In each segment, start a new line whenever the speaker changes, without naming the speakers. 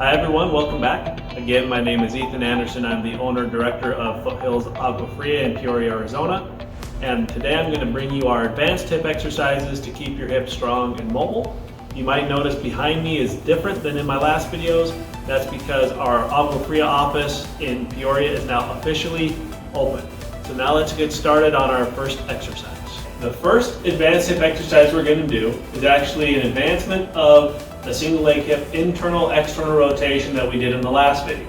Hi everyone, welcome back. Again, my name is Ethan Anderson. I'm the owner and director of Foothills Agua Fria in Peoria, Arizona. And today I'm going to bring you our advanced hip exercises to keep your hips strong and mobile. You might notice behind me is different than in my last videos. That's because our Agua Fria office in Peoria is now officially open. So now let's get started on our first exercise. The first advanced hip exercise we're going to do is actually an advancement of the single leg hip internal external rotation that we did in the last video.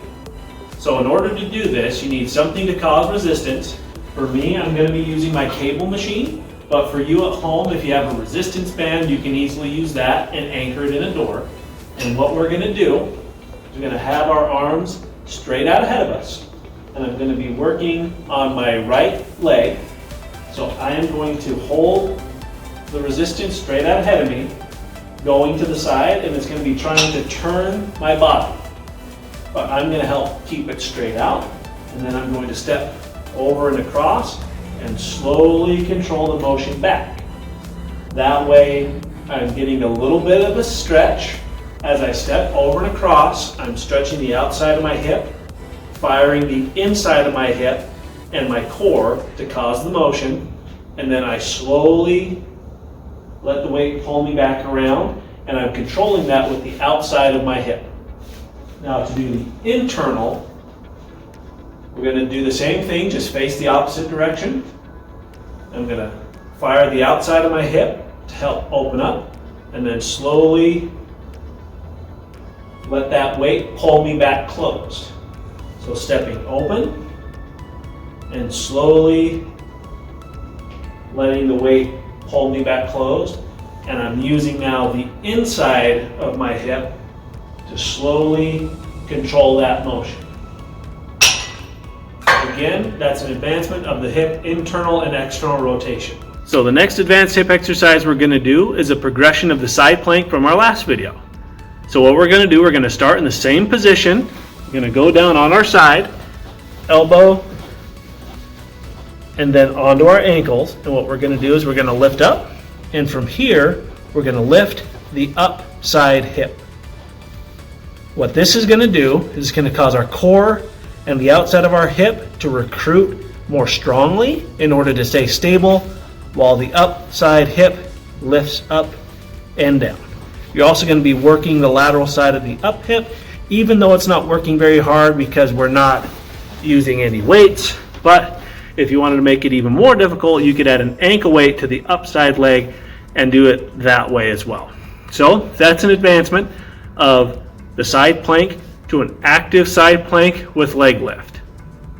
So in order to do this, you need something to cause resistance. For me, I'm going to be using my cable machine, but for you at home, if you have a resistance band, you can easily use that and anchor it in a door. And what we're going to do is we're going to have our arms straight out ahead of us. And I'm going to be working on my right leg. So I am going to hold the resistance straight out ahead of me, going to the side, and it's going to be trying to turn my body. But I'm going to help keep it straight out, and then I'm going to step over and across and slowly control the motion back. That way I'm getting a little bit of a stretch. As I step over and across, I'm stretching the outside of my hip, firing the inside of my hip and my core to cause the motion, and then I slowly let the weight pull me back around, and I'm controlling that with the outside of my hip. Now to do the internal, we're going to do the same thing, just face the opposite direction. I'm going to fire the outside of my hip to help open up, and then slowly let that weight pull me back closed. So stepping open and slowly letting the weight pull me back closed, and I'm using now the inside of my hip to slowly control that motion. Again, that's an advancement of the hip internal and external rotation. So the next advanced hip exercise we're going to do is a progression of the side plank from our last video. So what we're going to do, we're going to start in the same position. We're going to go down on our side, elbow, and then onto our ankles. And what we're going to do is we're going to lift up, and from here we're going to lift the upside hip. What this is going to do is going to cause our core and the outside of our hip to recruit more strongly in order to stay stable while the upside hip lifts up and down. You're also going to be working the lateral side of the up hip, even though it's not working very hard because we're not using any weights. But if you wanted to make it even more difficult, you could add an ankle weight to the upside leg and do it that way as well. So that's an advancement of the side plank to an active side plank with leg lift.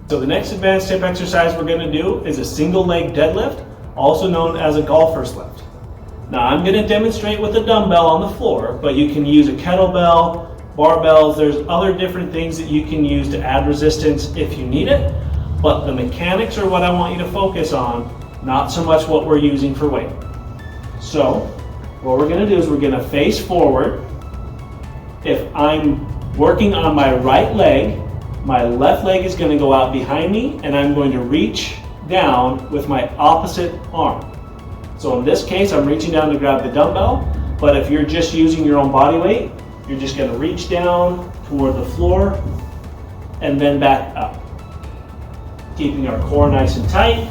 So the next advanced hip exercise we're going to do is a single leg deadlift, also known as a golfer's lift. Now I'm going to demonstrate with a dumbbell on the floor, but you can use a kettlebell, barbells. There's other different things that you can use to add resistance if you need it. But the mechanics are what I want you to focus on, not so much what we're using for weight. So what we're going to do is we're going to face forward. If I'm working on my right leg, my left leg is going to go out behind me, and I'm going to reach down with my opposite arm. So in this case, I'm reaching down to grab the dumbbell, but if you're just using your own body weight, you're just going to reach down toward the floor and then back up. Keeping our core nice and tight,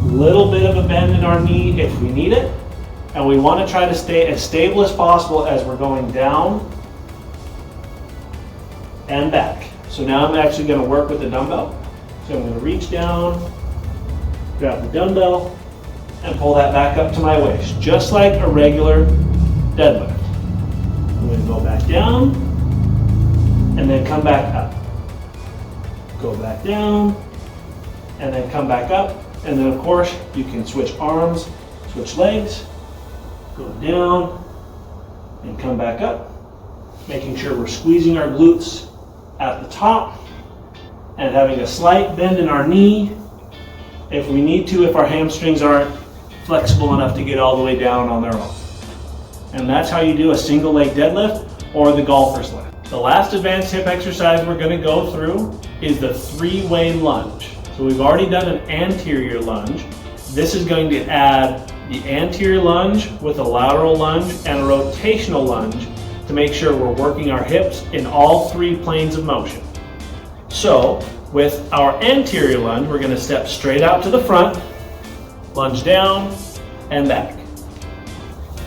little bit of a bend in our knee if we need it, and we want to try to stay as stable as possible as we're going down and back. So now I'm actually going to work with the dumbbell. So I'm going to reach down, grab the dumbbell, and pull that back up to my waist, just like a regular deadlift. I'm going to go back down and then come back up. Go back down, and then come back up, and then of course you can switch arms, switch legs, go down, and come back up, making sure we're squeezing our glutes at the top, and having a slight bend in our knee if we need to, if our hamstrings aren't flexible enough to get all the way down on their own. And that's how you do a single leg deadlift or the golfer's lift. The last advanced hip exercise we're going to go through is the 3-way lunge. So we've already done an anterior lunge. This is going to add the anterior lunge with a lateral lunge and a rotational lunge to make sure we're working our hips in all three planes of motion. So with our anterior lunge, we're going to step straight out to the front, lunge down and back.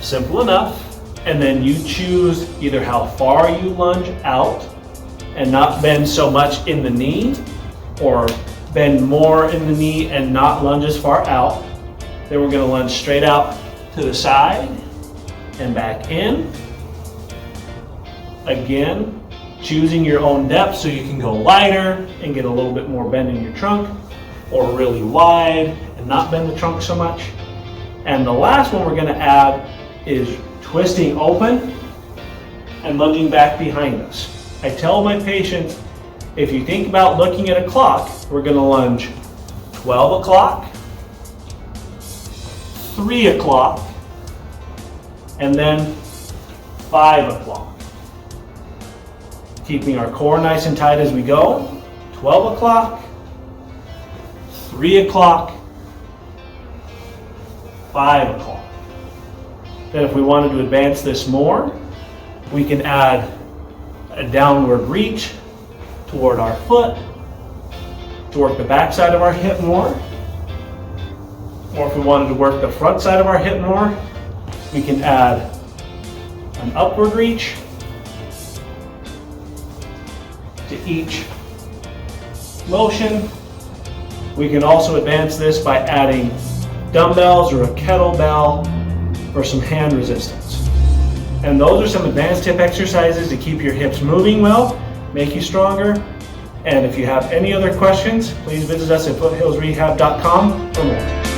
Simple enough. And then you choose either how far you lunge out and not bend so much in the knee, or bend more in the knee and not lunge as far out. Then we're going to lunge straight out to the side and back in. Again, choosing your own depth, so you can go lighter and get a little bit more bend in your trunk, or really wide and not bend the trunk so much. And the last one we're going to add is twisting open and lunging back behind us. I tell my patients, if you think about looking at a clock, we're going to lunge 12 o'clock, 3 o'clock, and then 5 o'clock. Keeping our core nice and tight as we go. 12 o'clock, 3 o'clock, 5 o'clock. Then if we wanted to advance this more, we can add a downward reach toward our foot to work the back side of our hip more. Or if we wanted to work the front side of our hip more, we can add an upward reach to each motion. We can also advance this by adding dumbbells or a kettlebell for some hand resistance. And those are some advanced hip exercises to keep your hips moving well, make you stronger. And if you have any other questions, please visit us at foothillsrehab.com for more.